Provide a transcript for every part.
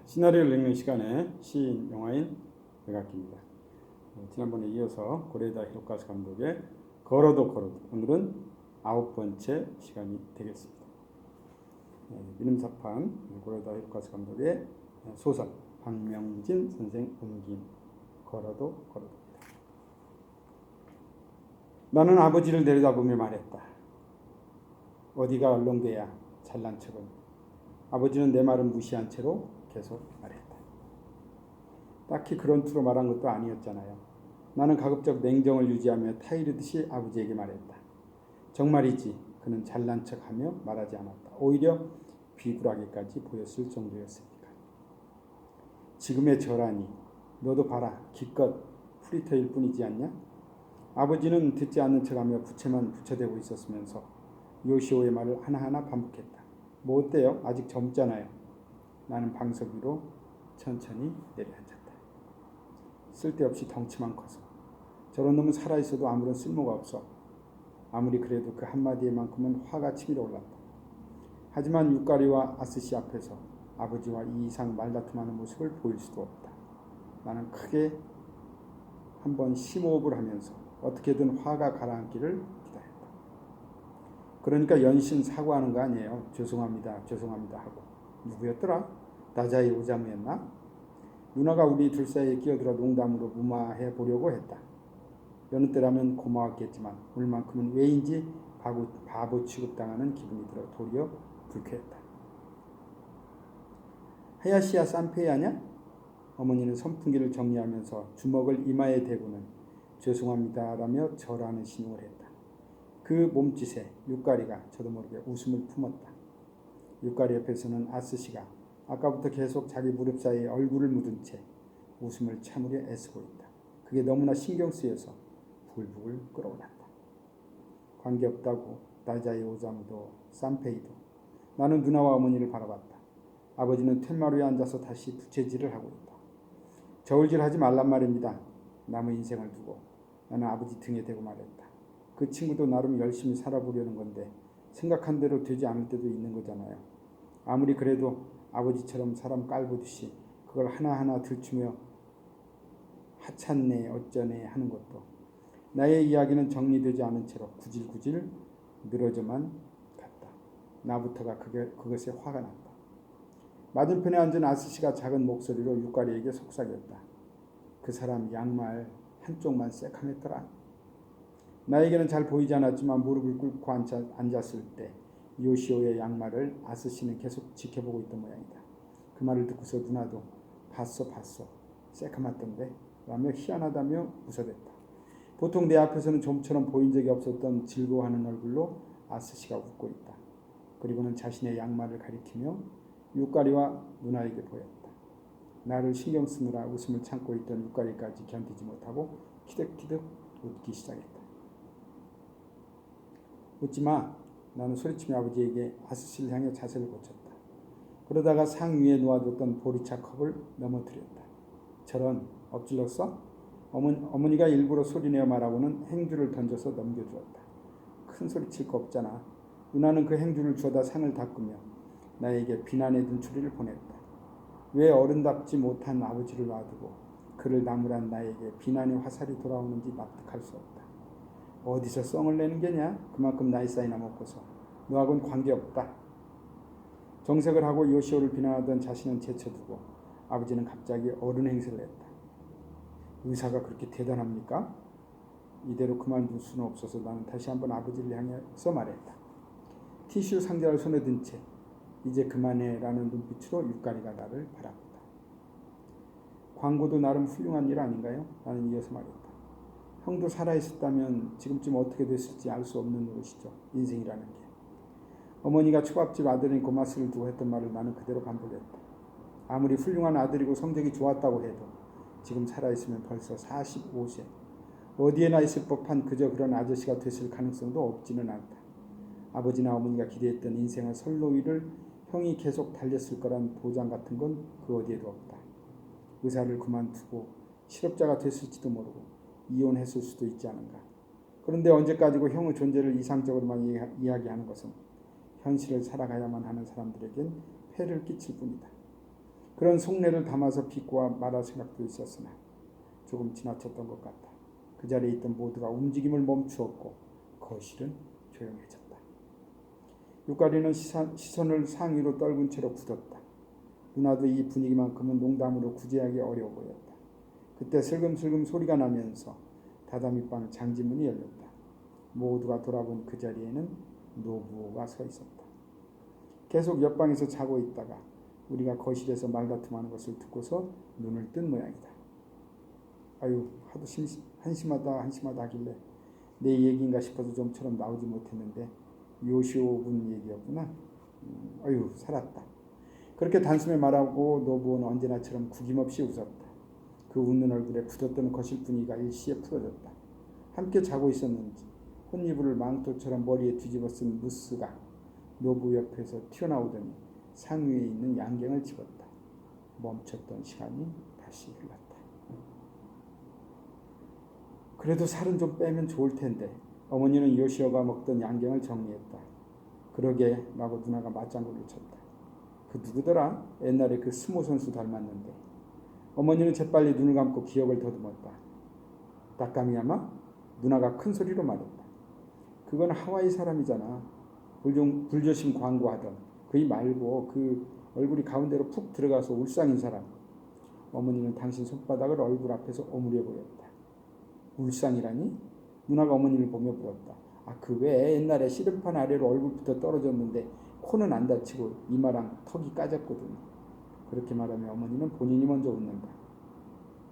시나리오를 읽는 시간에 시인, 영화인 백악기입니다. 지난번에 이어서 고레다 히로카즈 감독의 걸어도 걸어도, 오늘은 9번째 시간이 되겠습니다. 미음사판 고레다 히로카즈 감독의 소설 박명진 선생 옮김 걸어도 걸어도입니다. 나는 아버지를 내려다보며 말했다. 어디가 얼렁대야 잘난 척은. 아버지는 내 말은 무시한 채로 계속 말했다. 딱히 그런 투로 말한 것도 아니었잖아요. 나는 가급적 냉정을 유지하며 타이르듯이 아버지에게 말했다. 정말이지. 그는 잘난 척하며 말하지 않았다. 오히려 비굴하게까지 보였을 정도였으니까. 지금의 저라니. 너도 봐라. 기껏 프리터일 뿐이지 않냐? 아버지는 듣지 않는 척하며 부채만 붙여대고 있었으면서 요시오의 말을 하나하나 반복했다. 뭐 어때요? 아직 젊잖아요. 나는 방석 위로 천천히 내려앉았다. 쓸데없이 덩치만 커서. 저런 놈은 살아있어도 아무런 쓸모가 없어. 아무리 그래도 그 한마디에만큼은 화가 치밀어 올랐다. 하지만 육가리와 아스시 앞에서 아버지와 이 이상 말다툼하는 모습을 보일 수도 없다. 나는 크게 한번 심호흡을 하면서 어떻게든 화가 가라앉기를 기다렸다. 그러니까 연신 사과하는 거 아니에요. 죄송합니다. 죄송합니다 하고. 누구였더라? 다자이 오자무였나? 누나가 우리 둘 사이에 끼어들어 농담으로 무마해 보려고 했다. 여느 때라면 고마웠겠지만 오늘만큼은 왜인지 바보 취급당하는 기분이 들어 도리어 불쾌했다. 하야시야 산페이하냐? 어머니는 선풍기를 정리하면서 주먹을 이마에 대고는 죄송합니다라며 절하는 신용을 했다. 그 몸짓에 육가리가 저도 모르게 웃음을 품었다. 육가리 옆에서는 아스시가 아까부터 계속 자기 무릎 사이에 얼굴을 묻은 채 웃음을 참으려 애쓰고 있다. 그게 너무나 신경 쓰여서 부글부글 끓어올랐다. 관계없다고 다자이 오자무도 산페이도. 나는 누나와 어머니를 바라봤다. 아버지는 텐마루에 앉아서 다시 부채질을 하고 있다. 저울질하지 말란 말입니다. 남의 인생을 두고. 나는 아버지 등에 대고 말했다. 그 친구도 나름 열심히 살아보려는 건데 생각한 대로 되지 않을 때도 있는 거잖아요. 아무리 그래도 아버지처럼 사람 깔보듯이 그걸 하나하나 들추며 하찮네 어쩌네 하는 것도 나의 이야기는 정리되지 않은 채로 구질구질 늘어져만 갔다. 나부터가 그것에 화가 났다. 맞은편에 앉은 아스시가 작은 목소리로 육가리에게 속삭였다. 그 사람 양말 한쪽만 새카맸더라. 나에게는 잘 보이지 않았지만 무릎을 꿇고 앉았을 때 요시오의 양말을 아스시는 계속 지켜보고 있던 모양이다. 그 말을 듣고서 누나도 봤어 새카맣던데 라며 희한하다며 웃어댔다. 보통 내 앞에서는 좀처럼 보인 적이 없었던 즐거워하는 얼굴로 아스시가 웃고 있다. 그리고는 자신의 양말을 가리키며 육가리와 누나에게 보였다. 나를 신경 쓰느라 웃음을 참고 있던 육가리까지 견디지 못하고 키득키득 웃기 시작했다. 웃지마. 나는 소리치며 아버지에게 아스시를 향해 자세를 고쳤다. 그러다가 상 위에 놓아뒀던 보리차 컵을 넘어뜨렸다. 저런, 엎질렀어? 어머니가 일부러 소리내어 말하고는 행주를 던져서 넘겨주었다. 큰 소리 칠 거 없잖아. 누나는 그 행주를 주워다 상을 닦으며 나에게 비난의 눈초리를 보냈다. 왜 어른답지 못한 아버지를 놔두고 그를 나무란 나에게 비난의 화살이 돌아오는지 납득할 수 없다. 어디서 썽을 내는 게냐? 그만큼 나이 사이나 먹고서. 너하고는 관계없다. 정색을 하고 요시오를 비난하던 자신은 제쳐두고 아버지는 갑자기 어른 행세를 했다. 의사가 그렇게 대단합니까? 이대로 그만둘 수는 없어서 나는 다시 한번 아버지를 향해서 말했다. 티슈 상자를 손에 든 채 이제 그만해라는 눈빛으로 육가리가 나를 바라봤다. 광고도 나름 훌륭한 일 아닌가요? 나는 이어서 말했다. 형도 살아있었다면 지금쯤 어떻게 됐을지 알 수 없는 것이죠. 인생이라는 게. 어머니가 초밥집 아들인 고마스를 두고 했던 말을 나는 그대로 반복했다. 아무리 훌륭한 아들이고 성적이 좋았다고 해도 지금 살아있으면 벌써 45세. 어디에나 있을 법한 그저 그런 아저씨가 됐을 가능성도 없지는 않다. 아버지나 어머니가 기대했던 인생의 선로 위를 형이 계속 달렸을 거란 보장 같은 건 그 어디에도 없다. 의사를 그만두고 실업자가 됐을지도 모르고 이혼했을 수도 있지 않은가. 그런데 언제까지고 형의 존재를 이상적으로만 이야기하는 것은 현실을 살아가야만 하는 사람들에겐 폐를 끼칠 뿐이다. 그런 속내를 담아서 비꼬아 말할 생각도 있었으나 조금 지나쳤던 것 같다. 그 자리에 있던 모두가 움직임을 멈추었고 거실은 조용해졌다. 육가리는 시선을 상위로 떨군 채로 굳었다. 누나도 이 분위기만큼은 농담으로 구제하기 어려워 보였다. 그때 슬금슬금 소리가 나면서 다다미방 장지문이 열렸다. 모두가 돌아본 그 자리에는 노부호가 서 있었다. 계속 옆방에서 자고 있다가 우리가 거실에서 말다툼하는 것을 듣고서 눈을 뜬 모양이다. 아유, 하도 한심하다 하길래 내 얘기인가 싶어서 좀처럼 나오지 못했는데 요시오군 얘기였구나. 아유, 살았다. 그렇게 단숨에 말하고 노부호는 언제나처럼 구김없이 웃었다. 그 웃는 얼굴에 굳었던 거실 분위기가 일시에 풀어졌다. 함께 자고 있었는지 혼이불을 망토처럼 머리에 뒤집어 쓴 무스가 노부 옆에서 튀어나오더니 상위에 있는 양갱을 집었다. 멈췄던 시간이 다시 흘렀다. 그래도 살은 좀 빼면 좋을 텐데 어머니는 요시오가 먹던 양갱을 정리했다. 그러게 라고 누나가 맞장구를 쳤다. 그 누구더라? 옛날에 그 스모 선수 닮았는데. 어머니는 재빨리 눈을 감고 기억을 더듬었다. 따까미야마? 누나가 큰 소리로 말했다. 그건 하와이 사람이잖아. 불조심 광고하던. 그이 말고 그 얼굴이 가운데로 푹 들어가서 울상인 사람. 어머니는 당신 손바닥을 얼굴 앞에서 오므려 보였다. 울상이라니? 누나가 어머니를 보며 물었다. 아, 그 왜 옛날에 씨름판 아래로 얼굴부터 떨어졌는데 코는 안 다치고 이마랑 턱이 까졌거든. 그렇게 말하며 어머니는 본인이 먼저 웃는다.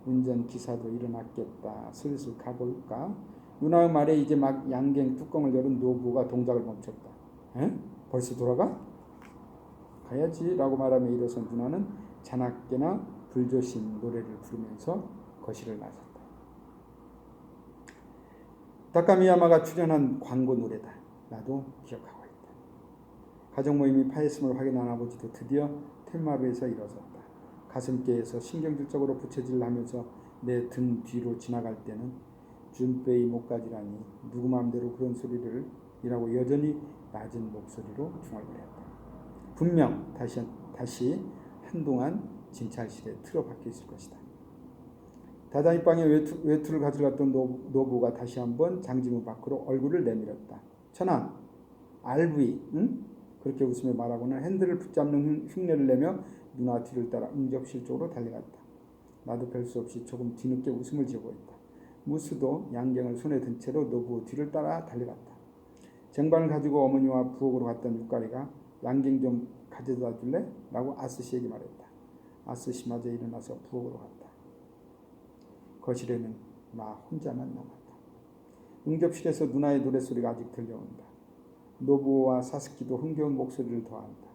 운전기사도 일어났겠다. 슬슬 가볼까? 누나의 말에 이제 막 양갱 뚜껑을 열은 노부가 동작을 멈췄다. 에? 벌써 돌아가? 가야지 라고 말하며 일어선 누나는 자나깨나 불조심 노래를 부르면서 거실을 나섰다. 다카미야마가 출연한 광고 노래다. 나도 기억하고 있다. 가족 모임이 파했음을 확인한 아버지도 드디어 텐마루에서 일어섰다. 가슴께에서 신경질적으로 부채질을 하면서 내 등 뒤로 지나갈 때는 준페이 목까지라니 누구 마음대로 그런 소리를 이라고 여전히 낮은 목소리로 중얼거렸다. 분명 다시 한동안 진찰실에 틀어박혀 있을 것이다. 다다미방에 외투를 가져갔던 노부가 다시 한번 장지문 밖으로 얼굴을 내밀었다. 천안, RV, 응? 그렇게 웃으며 말하고는 핸들을 붙잡는 흉내를 내며 누나 뒤를 따라 응접실 쪽으로 달려갔다. 나도 별 수 없이 조금 뒤늦게 웃음을 지어고 있다. 무스도 양갱을 손에 든 채로 노부 뒤를 따라 달려갔다. 쟁반을 가지고 어머니와 부엌으로 갔던 육가리가 양갱 좀 가져다 줄래? 라고 아스시에게 말했다. 아스시마저 일어나서 부엌으로 갔다. 거실에는 나 혼자만 남았다. 응접실에서 누나의 노랫소리가 아직 들려온다. 노부오와 사스키도 흥겨운 목소리를 더한다.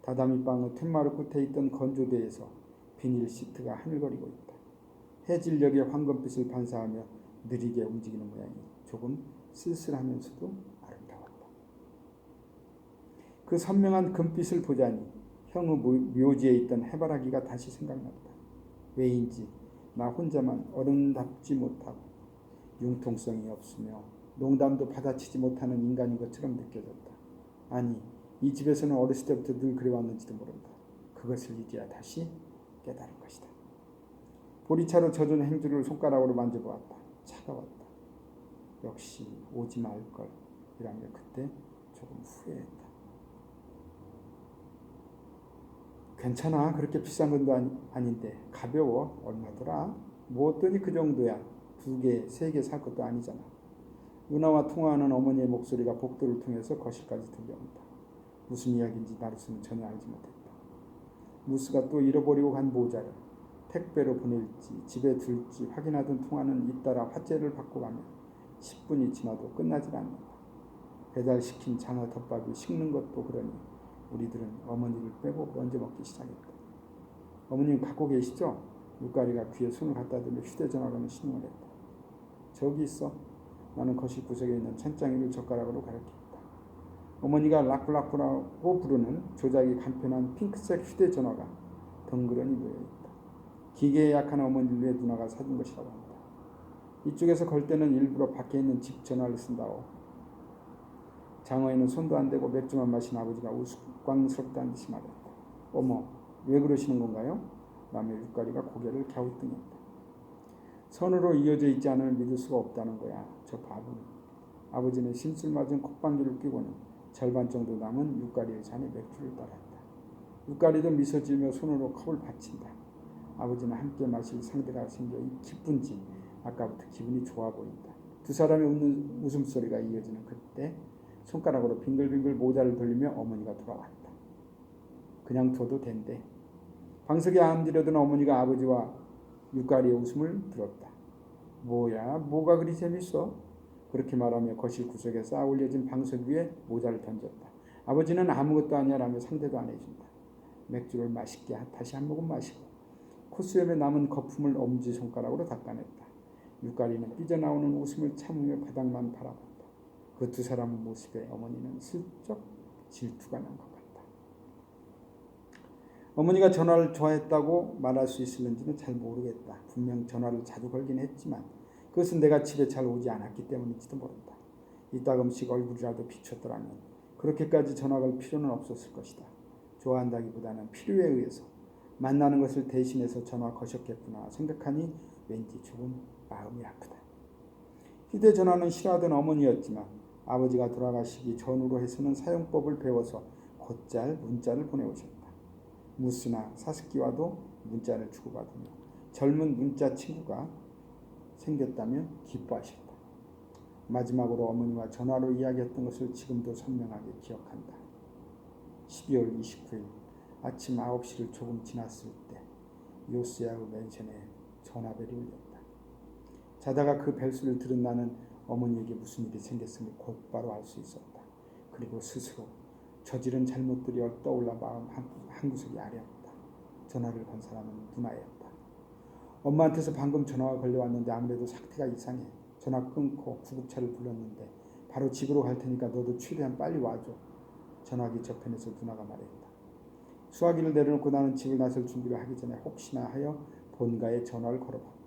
다다미방의 텐마루 끝에 있던 건조대에서 비닐 시트가 하늘거리고 있다. 해질녘의 황금빛을 반사하며 느리게 움직이는 모양이 조금 쓸쓸하면서도 아름다웠다. 그 선명한 금빛을 보자니 형의 묘지에 있던 해바라기가 다시 생각났다. 왜인지 나 혼자만 어른답지 못하고 융통성이 없으며 농담도 받아치지 못하는 인간인 것처럼 느껴졌다. 아니, 이 집에서는 어렸을 때부터 늘 그래왔는지도 모른다. 그것을 이제야 다시 깨달은 것이다. 보리차로 젖은 행주를 손가락으로 만져보았다. 차가웠다. 역시 오지 말걸 이라며 그때 조금 후회했다. 괜찮아. 그렇게 비싼 건도 아닌데 가벼워. 얼마더라? 뭐 어떠니 그 정도야. 2개, 3개 살 것도 아니잖아. 누나와 통화하는 어머니의 목소리가 복도를 통해서 거실까지 들려온다. 무슨 이야기인지 나루스는 전혀 알지 못했다. 무스가 또 잃어버리고 간 모자를 택배로 보낼지 집에 둘지 확인하던 통화는 잇따라 화제를 받고 가면 10분이 지나도 끝나질 않는다. 배달시킨 장어 덮밥이 식는 것도 그러니 우리들은 어머니를 빼고 먼저 먹기 시작했다. 어머니는 갖고 계시죠? 육가리가 귀에 손을 갖다 대며 휴대전화로는 신용을 했다. 저기 있어. 나는 거실 구석에 있는 찬장 위를 젓가락으로 가리켰다. 어머니가 라쿠라쿠라고 부르는 조작이 간편한 핑크색 휴대전화가 덩그러니 놓여있다. 기계에 약한 어머니를 위해 누나가 사준 것이라고 한다. 이쪽에서 걸 때는 일부러 밖에 있는 집 전화를 쓴다오. 장어에는 손도 안 대고 맥주만 마신 아버지가 우스꽝스럽다는 듯이 말했다. 어머, 왜 그러시는 건가요? 라며 육가리가 고개를 갸우뚱했다. 선으로 이어져 있지 않으면 믿을 수가 없다는 거야. 저 바보는. 아버지는 심술맞은 콧방귀를 뀌고는 절반 정도 남은 육가리의 잔에 맥주를 따랐다. 육가리도 미소 지으며 손으로 컵을 받친다. 아버지는 함께 마실 상대가 생겨 기쁜지 아까부터 기분이 좋아 보인다. 두 사람의 웃는 웃음소리가 이어지는 그때 손가락으로 빙글빙글 모자를 돌리며 어머니가 돌아왔다. 그냥 둬도 된대. 방석에 앉으려던 어머니가 아버지와 육가리의 웃음을 들었다. 뭐야, 뭐가 그리 재밌어? 그렇게 말하며 거실 구석에 쌓아 올려진 방석 위에 모자를 던졌다. 아버지는 아무것도 아니야 라며 상대도 안 해준다. 맥주를 맛있게 다시 한 모금 마시고 코수염에 남은 거품을 엄지손가락으로 닦아냈다. 육가리는 삐져나오는 웃음을 참으며 바닥만 바라본다. 그 두 사람의 모습에 어머니는 슬쩍 질투가 난 것 같다. 어머니가 전화를 좋아했다고 말할 수 있을는지는 잘 모르겠다. 분명 전화를 자주 걸긴 했지만 그것은 내가 집에 잘 오지 않았기 때문일지도 모른다. 이따금씩 얼굴이라도 비쳤더라면 그렇게까지 전화 걸 필요는 없었을 것이다. 좋아한다기보다는 필요에 의해서 만나는 것을 대신해서 전화 거셨겠구나 생각하니 왠지 조금 마음이 아프다. 휴대전화는 싫어하던 어머니였지만 아버지가 돌아가시기 전후로 해서는 사용법을 배워서 곧잘 문자를 보내오셨다. 무스나 사스키와도 문자를 주고받으며 젊은 문자 친구가 생겼다며 기뻐하셨다. 마지막으로 어머니와 전화로 이야기했던 것을 지금도 선명하게 기억한다. 12월 29일 아침 9시를 조금 지났을 때 요스야흐 맨션에 전화벨이 울렸다. 자다가 그 벨소리를 들은 나는 어머니에게 무슨 일이 생겼음을 곧바로 알 수 있었다. 그리고 스스로 저지른 잘못들이 떠올라 마음 한구석이 아렸다. 전화를 건 사람은 누나였다. 엄마한테서 방금 전화가 걸려왔는데 아무래도 상태가 이상해. 전화 끊고 구급차를 불렀는데 바로 집으로 갈 테니까 너도 최대한 빨리 와줘. 전화기 저편에서 누나가 말했다. 수화기를 내려놓고 나는 집을 나설 준비를 하기 전에 혹시나 하여 본가에 전화를 걸어봤다.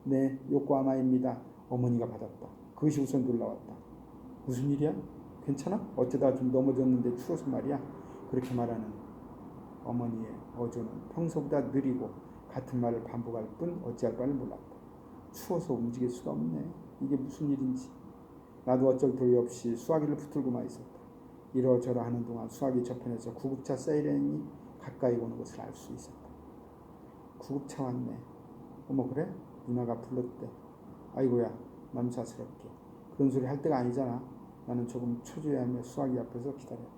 네, 요코하마입니다. 어머니가 받았다. 그것이 우선 놀라웠다. 무슨 일이야? 괜찮아? 어쩌다 좀 넘어졌는데 추워서 말이야. 그렇게 말하는 어머니의 어조는 평소보다 느리고 같은 말을 반복할 뿐 어찌할 바를 몰랐다. 추워서 움직일 수가 없네. 이게 무슨 일인지. 나도 어쩔 도리 없이 수화기를 붙들고만 있었다. 이러저러 하는 동안 수화기 저편에서 구급차 사이렌이 가까이 오는 것을 알 수 있었다. 구급차 왔네. 어머 그래? 누나가 불렀대. 아이고야 남사스럽게. 그런 소리 할 때가 아니잖아. 나는 조금 초조해하며 수화기 앞에서 기다렸다.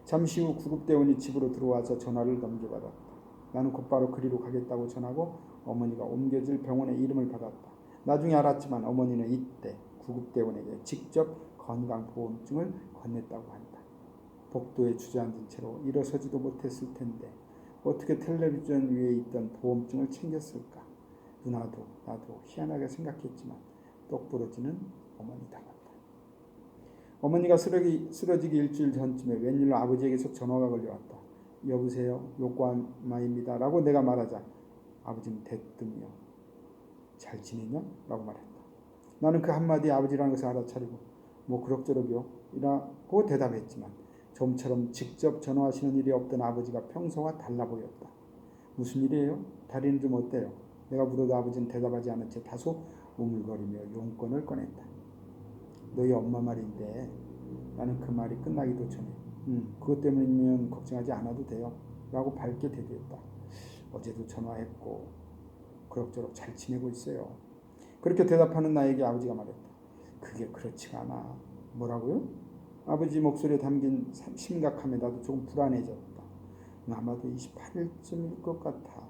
잠시 후 구급대원이 집으로 들어와서 전화를 넘겨받았다. 나는 곧바로 그리로 가겠다고 전하고 어머니가 옮겨질 병원의 이름을 받았다. 나중에 알았지만 어머니는 이때 구급대원에게 직접 건강보험증을 건넸다고 한다. 복도에 주저앉은 채로 일어서지도 못했을 텐데 어떻게 텔레비전 위에 있던 보험증을 챙겼을까? 누나도 나도 희한하게 생각했지만 똑부러지는 어머니다웠다. 어머니가 쓰러지기 일주일 전쯤에 웬일로 아버지에게서 전화가 걸려왔다. 여보세요, 요코하마입니다. 라고 내가 말하자 아버지는 대뜸이요. 잘 지내냐? 라고 말했다. 나는 그 한마디에 아버지라는 것을 알아차리고 뭐 그럭저럭이요? 이라고 대답했지만 좀처럼 직접 전화하시는 일이 없던 아버지가 평소와 달라 보였다. 무슨 일이에요? 다리는 좀 어때요? 내가 물어도 아버지는 대답하지 않은 채 다소 우물거리며 용건을 꺼냈다. 너희 엄마 말인데 나는 그 말이 끝나기도 전에 그것 때문이면 걱정하지 않아도 돼요. 라고 밝게 대두했다. 어제도 전화했고 그럭저럭 잘 지내고 있어요. 그렇게 대답하는 나에게 아버지가 말했다. 그게 그렇지가 않아. 뭐라고요? 아버지 목소리에 담긴 심각함에 나도 조금 불안해졌다. 아마도 28일쯤일 것 같아.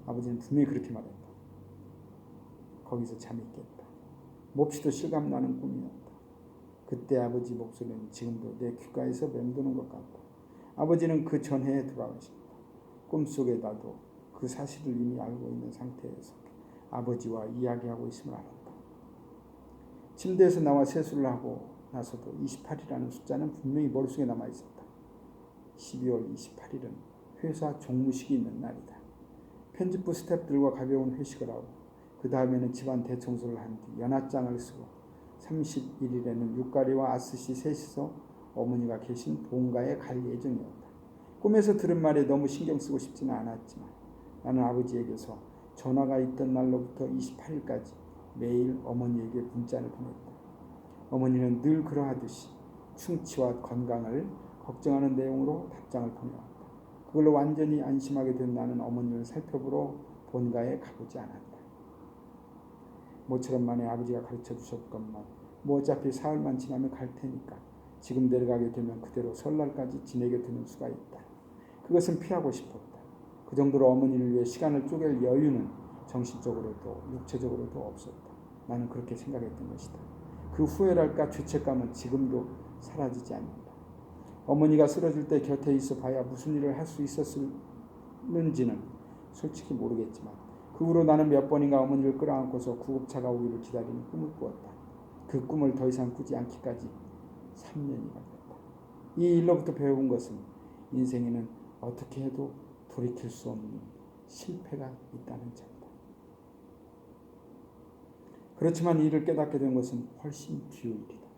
아버지는 분명히 그렇게 말했다. 거기서 잠이 깼다. 몹시도 실감나는 꿈이었다. 그때 아버지 목소리는 지금도 내 귓가에서 맴도는 것 같다. 아버지는 그 전해에 돌아가셨다. 꿈속에 나도 그 사실을 이미 알고 있는 상태에서 아버지와 이야기하고 있음을 알았다. 침대에서 나와 세수를 하고 나서도 28이라는 숫자는 분명히 머릿속에 남아있었다. 12월 28일은 회사 종무식이 있는 날이다. 편집부 스태프들과 가벼운 회식을 하고 그 다음에는 집안 대청소를 한 뒤 연하장을 쓰고 31일에는 육가리와 아스시 셋이서 어머니가 계신 본가에 갈 예정이었다. 꿈에서 들은 말에 너무 신경 쓰고 싶지는 않았지만 나는 아버지에게서 전화가 있던 날로부터 28일까지 매일 어머니에게 문자를 보냈다. 어머니는 늘 그러하듯이 충치와 건강을 걱정하는 내용으로 답장을 보내왔다. 그걸로 완전히 안심하게 된 나는 어머니를 살펴보러 본가에 가보지 않았다. 모처럼 만에 아버지가 가르쳐 주셨건만 뭐 어차피 사흘만 지나면 갈 테니까 지금 내려가게 되면 그대로 설날까지 지내게 되는 수가 있다. 그것은 피하고 싶었다. 그 정도로 어머니를 위해 시간을 쪼갤 여유는 정신적으로도 육체적으로도 없었다. 나는 그렇게 생각했던 것이다. 그 후회랄까 죄책감은 지금도 사라지지 않는다. 어머니가 쓰러질 때 곁에 있어 봐야 무슨 일을 할 수 있었는지는 솔직히 모르겠지만 그 후로 나는 몇 번인가 어머니를 끌어안고서 구급차가 오기를 기다리는 꿈을 꾸었다. 그 꿈을 더 이상 꾸지 않기까지 3년이 걸렸다. 이 일로부터 배운 것은 인생에는 어떻게 해도 돌이킬 수 없는 실패가 있다는 점이다. 그렇지만 이를 깨닫게 된 것은 훨씬 뒤의 일이다.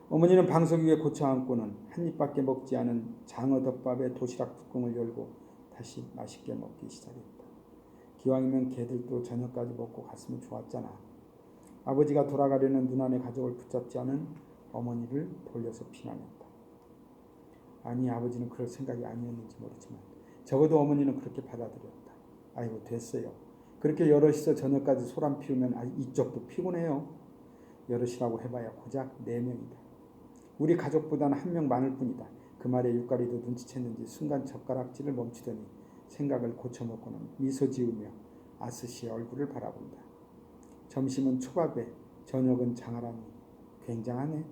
어머니는 방석 위에 고쳐 앉고는 한 입밖에 먹지 않은 장어덮밥에 도시락 뚜껑을 열고 다시 맛있게 먹기 시작했다. 기왕이면 걔들도 저녁까지 먹고 갔으면 좋았잖아. 아버지가 돌아가려는 눈안의 가족을 붙잡지 않은 어머니를 돌려서 비난했다. 아니 아버지는 그럴 생각이 아니었는지 모르지만 적어도 어머니는 그렇게 받아들였다. 아이고 됐어요. 그렇게 여럿이서 저녁까지 소란 피우면 이쪽도 피곤해요. 여럿이라고 해봐야 고작 4명이다. 우리 가족보다는 1명 많을 뿐이다. 그 말에 육가리도 눈치챘는지 순간 젓가락질을 멈추더니 생각을 고쳐먹고는 미소 지으며 아스씨의 얼굴을 바라본다. 점심은 초밥에 저녁은 장아라니 굉장하네.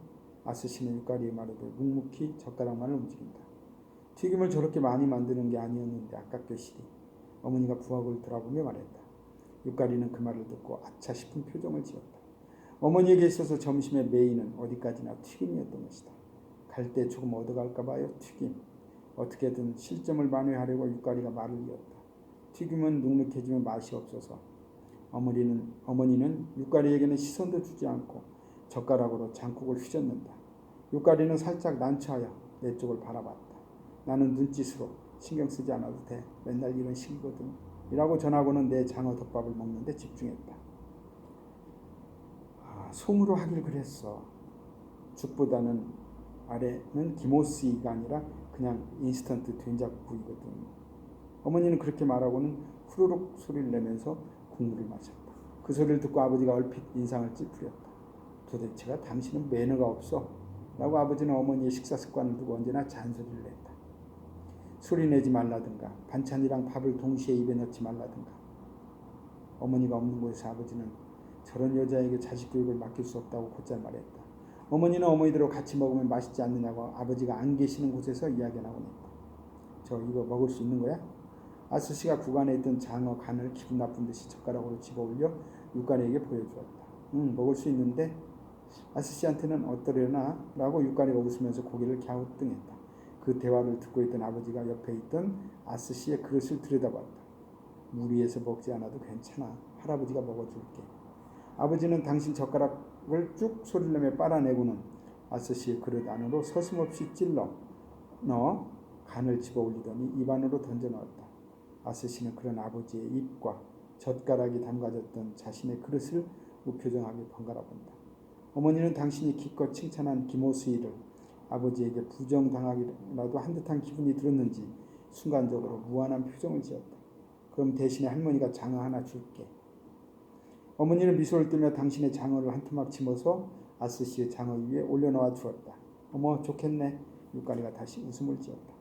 아스씨는 육가리의 말에도 묵묵히 젓가락만을 움직인다. 튀김을 저렇게 많이 만드는 게 아니었는데 아깝게시리. 어머니가 부엌을 돌아보며 말했다. 육가리는 그 말을 듣고 아차 싶은 표정을 지었다. 어머니에게 있어서 점심의 메인은 어디까지나 튀김이었던 것이다. 갈 때 조금 얻어갈까 봐요. 튀김. 어떻게든 실점을 만회하려고 육가리가 말을 이었다. 튀김은 눅눅해지면 맛이 없어서 어머니는 육가리에게는 시선도 주지 않고 젓가락으로 장국을 휘젓는다. 육가리는 살짝 난처하여 내 쪽을 바라봤다. 나는 눈짓으로 신경 쓰지 않아도 돼. 맨날 이런 식이거든. 이라고 전하고는 내 장어 덮밥을 먹는데 집중했다. 송으로 하길 그랬어. 죽보다는 아래는 기모스이가 아니라 그냥 인스턴트 된장국이거든. 어머니는 그렇게 말하고는 후루룩 소리를 내면서 국물을 마셨다. 그 소리를 듣고 아버지가 얼핏 인상을 찌푸렸다. 도대체가 당신은 매너가 없어? 라고 아버지는 어머니의 식사 습관을 두고 언제나 잔소리를 했다. 소리 내지 말라든가 반찬이랑 밥을 동시에 입에 넣지 말라든가. 어머니가 없는 곳에서 아버지는 저런 여자에게 자식 교육을 맡길 수 없다고 곧잘 말했다. 어머니는 어머니대로 같이 먹으면 맛있지 않느냐고 아버지가 안 계시는 곳에서 이야기하곤 했다. 저 이거 먹을 수 있는 거야? 아스씨가 구간에 있던 장어 간을 기분 나쁜 듯이 젓가락으로 집어올려 육가리에게 보여주었다. 먹을 수 있는데 아스씨한테는 어떠려나? 라고 육가리가 웃으면서 고개를 갸우뚱했다. 그 대화를 듣고 있던 아버지가 옆에 있던 아스씨의 그릇을 들여다봤다. 무리해서 먹지 않아도 괜찮아. 할아버지가 먹어줄게. 아버지는 당신 젓가락을 쭉 소리를 내며 빨아내고는 아스씨의 그릇 안으로 서슴없이 찔러 넣어 간을 집어올리더니 입 안으로 던져 넣었다. 아스씨는 그런 아버지의 입과 젓가락이 담가졌던 자신의 그릇을 무표정하게 번갈아 본다. 어머니는 당신이 기껏 칭찬한 김호수이를 아버지에게 부정당하기라도 한 듯한 기분이 들었는지 순간적으로 무한한 표정을 지었다. 그럼 대신에 할머니가 장어 하나 줄게. 어머니는 미소를 띠며 당신의 장어를 한 토막 집어서 아스씨의 장어 위에 올려놓아 주었다. 어머 좋겠네. 육가리가 다시 웃음을 지었다.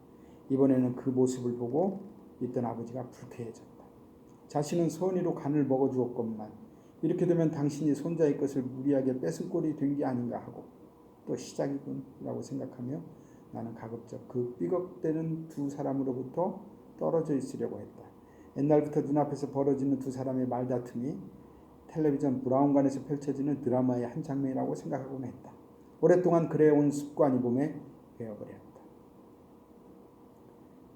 이번에는 그 모습을 보고 있던 아버지가 불쾌해졌다. 자신은 선의로 간을 먹어주었건만 이렇게 되면 당신이 손자의 것을 무리하게 뺏은 꼴이 된 게 아닌가 하고 또 시작이군 라고 생각하며 나는 가급적 그 삐걱대는 두 사람으로부터 떨어져 있으려고 했다. 옛날부터 눈앞에서 벌어지는 두 사람의 말다툼이 텔레비전 브라운관에서 펼쳐지는 드라마의 한 장면이라고 생각하곤 했다. 오랫동안 그래온 습관이 몸에 배어버렸다.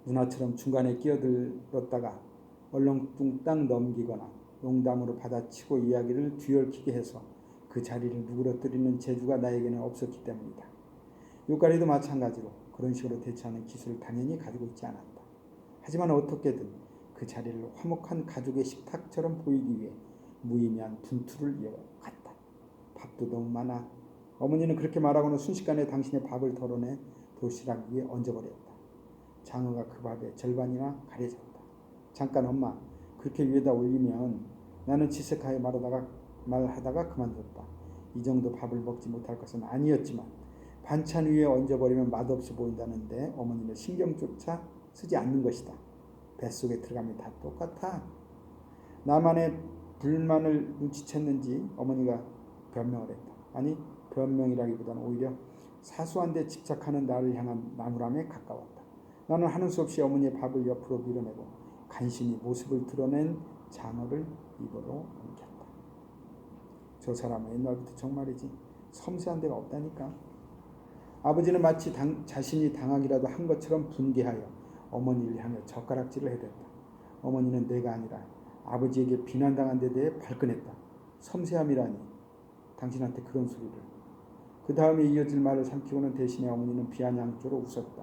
누나처럼 중간에 끼어들었다가 얼렁뚱땅 넘기거나 농담으로 받아치고 이야기를 뒤얽히게 해서 그 자리를 누그러뜨리는 재주가 나에게는 없었기 때문이다. 육가리도 마찬가지로 그런 식으로 대처하는 기술을 당연히 가지고 있지 않았다. 하지만 어떻게든 그 자리를 화목한 가족의 식탁처럼 보이기 위해 무의미한 분투를 이어갔다. 밥도 너무 많아. 어머니는 그렇게 말하고는 순식간에 당신의 밥을 덜어내 도시락 위에 얹어버렸다. 장어가 그 밥의 절반이나 가려졌다. 잠깐 엄마, 그렇게 위에다 올리면 나는 지색하여 말하다가 그만뒀다. 이 정도 밥을 먹지 못할 것은 아니었지만 반찬 위에 얹어버리면 맛없어 보인다는데 어머니는 신경조차 쓰지 않는 것이다. 뱃속에 들어가면 다 똑같아. 나만의 불만을 눈치챘는지 어머니가 변명을 했다. 아니, 변명이라기보다는 오히려 사소한 데 집착하는 나를 향한 나무람에 가까웠다. 나는 하는 수 없이 어머니의 밥을 옆으로 밀어내고 간신히 모습을 드러낸 장어를 입으로 옮겼다. 저 사람은 옛날부터 정말이지 섬세한 데가 없다니까. 아버지는 마치 자신이 당하기라도 한 것처럼 분개하여 어머니를 향해 젓가락질을 해댔다. 어머니는 내가 아니라 아버지에게 비난당한 데 대해 발끈했다. 섬세함이라니, 당신한테 그런 소리를. 그 다음에 이어질 말을 삼키고는 대신에 어머니는 비아냥조로 웃었다.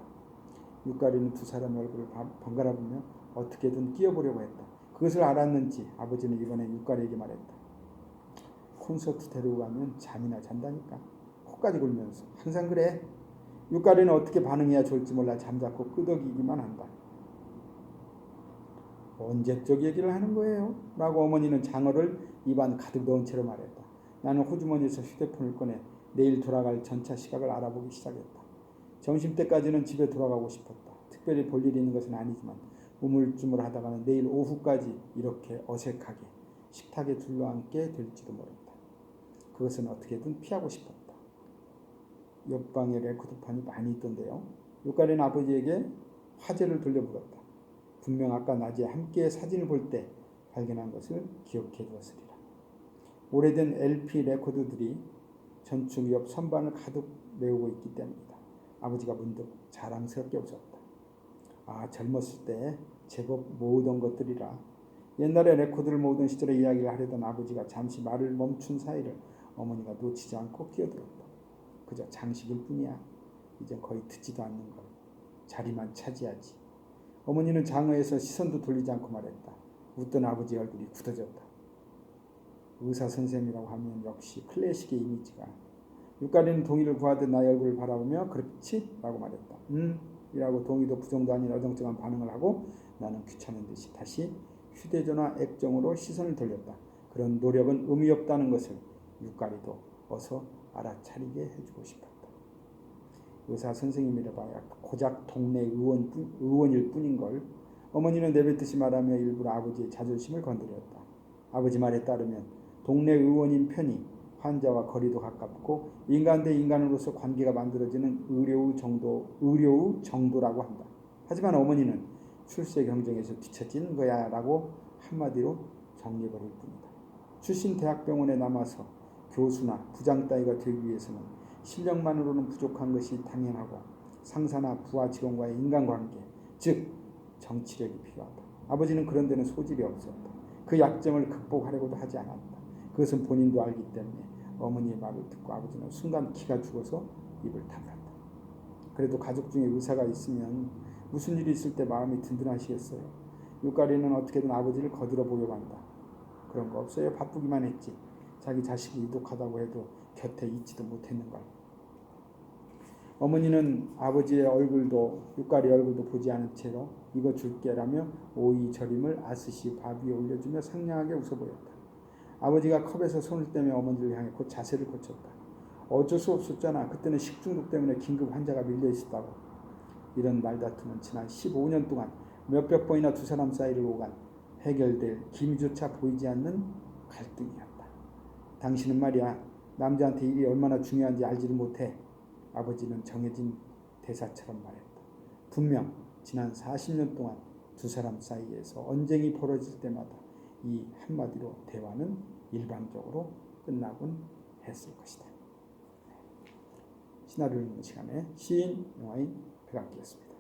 육가리는 두 사람의 얼굴을 번갈아 보며 어떻게든 끼어보려고 했다. 그것을 알았는지 아버지는 이번에 육가리에게 말했다. 콘서트 데리고 가면 잠이나 잔다니까. 코까지 굴면서. 항상 그래. 육가리는 어떻게 반응해야 좋을지 몰라 잠자코 끄덕이기만 한다. 언제적 얘기를 하는 거예요? 라고 어머니는 장어를 입안 가득 넣은 채로 말했다. 나는 호주머니에서 휴대폰을 꺼내 내일 돌아갈 전차 시각을 알아보기 시작했다. 점심때까지는 집에 돌아가고 싶었다. 특별히 볼 일이 있는 것은 아니지만 우물쭈물하다가는 내일 오후까지 이렇게 어색하게 식탁에 둘러앉게 될지도 모른다. 그것은 어떻게든 피하고 싶었다. 옆방에 레코드판이 많이 있던데요. 육가리는 아버지에게 화제를 돌려물었다. 분명 아까 낮에 함께 사진을 볼 때 발견한 것을 기억해 두었으리라. 오래된 LP 레코드들이 전축 옆 선반을 가득 메우고 있기 때문이다. 아버지가 문득 자랑스럽게 웃었다. 아, 젊었을 때 제법 모으던 것들이라. 옛날에 레코드를 모으던 시절의 이야기를 하려던 아버지가 잠시 말을 멈춘 사이를 어머니가 놓치지 않고 끼어들었다. 그저 장식일 뿐이야. 이젠 거의 듣지도 않는 걸. 자리만 차지하지. 어머니는 장어에서 시선도 돌리지 않고 말했다. 웃던 아버지의 얼굴이 굳어졌다. 의사 선생님이라고 하면 역시 클래식의 이미지가. 육가리는 동의를 구하듯 나의 얼굴을 바라보며 그렇지? 라고 말했다. 이라고 동의도 부정도 아닌 어정쩡한 반응을 하고 나는 귀찮은 듯이 다시 휴대전화 액정으로 시선을 돌렸다. 그런 노력은 의미 없다는 것을 육가리도 어서 알아차리게 해주고 싶었다. 의사 선생님이라 봐야 고작 동네 의원일 뿐인걸. 어머니는 내뱉듯이 말하며 일부러 아버지의 자존심을 건드렸다. 아버지 말에 따르면 동네 의원인 편이 환자와 거리도 가깝고 인간 대 인간으로서 관계가 만들어지는 의료의 정도라고 한다. 하지만 어머니는 출세 경쟁에서 뒤처진 거야 라고 한마디로 정리해버릴 뿐이다. 출신 대학병원에 남아서 교수나 부장 따위가 되기 위해서는 실력만으로는 부족한 것이 당연하고 상사나 부하 직원과의 인간관계, 즉 정치력이 필요하다. 아버지는 그런 데는 소질이 없었다. 그 약점을 극복하려고도 하지 않았다. 그것은 본인도 알기 때문에 어머니의 말을 듣고 아버지는 순간 기가 죽어서 입을 다물었다. 그래도 가족 중에 의사가 있으면 무슨 일이 있을 때 마음이 든든하시겠어요. 육가리는 어떻게든 아버지를 거들어 보려고 한다. 그런 거 없어요. 바쁘기만 했지. 자기 자식이 이독하다고 해도 곁에 있지도 못했는걸. 어머니는 아버지의 얼굴도 육가리 얼굴도 보지 않은 채로 이거 줄게라며 오이 절임을 아스시 밥 위에 올려주며 상냥하게 웃어 보였다. 아버지가 컵에서 손을 떼며 어머니를 향해 곧 자세를 고쳤다. 어쩔 수 없었잖아. 그때는 식중독 때문에 긴급 환자가 밀려 있었다고. 이런 말다툼은 지난 15년 동안 몇백 번이나 두 사람 사이를 오간 해결될 기미조차 보이지 않는 갈등이었다. 당신은 말이야 남자한테 일이 얼마나 중요한지 알지도 못해. 아버지는 정해진 대사처럼 말했다. 분명 지난 40년 동안 두 사람 사이에서 언쟁이 벌어질 때마다 이 한마디로 대화는 일방적으로 끝나곤 했을 것이다. 시나리오 읽는 시간에 시인, 영화인 백악기였습니다.